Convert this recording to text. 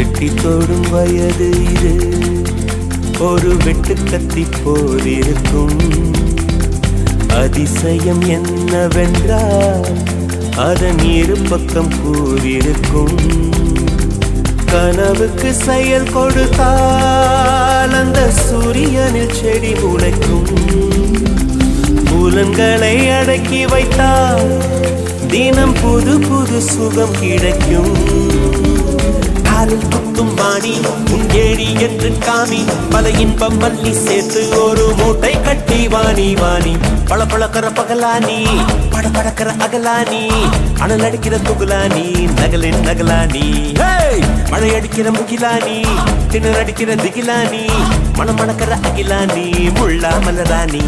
எட்டி தொடும் வயது இது ஒரு வெட்டு கத்தி போலிருக்கும். அதிசயம் என்னவென்றால் அதன் இரு பக்கம் கூறியிருக்கும். கனவுக்கு செயல் கொடுத்தால் அந்த சூரியனில் செடி முளைக்கும். புலன்களை அடக்கி வைத்தால் தினம் புது புது சுகம் கிடைக்கும். காலில் குத்தும் வாணி உன் ஏழி என்று காமி பல இன்பம் மல்லி சேர்த்து ஒரு மூட்டை கட்டி வாணி வாணி பழ பழக்கிற பகலானி பட படக்கிற அகலானி அனல் அடிக்கிற துகுலானி நகலின் நகலானி மழை அடிக்கிற முகிலானி திணற அடிக்கிற திகிலானி மணம் மணக்கிற அகிலானி முள்ளா மலராணி.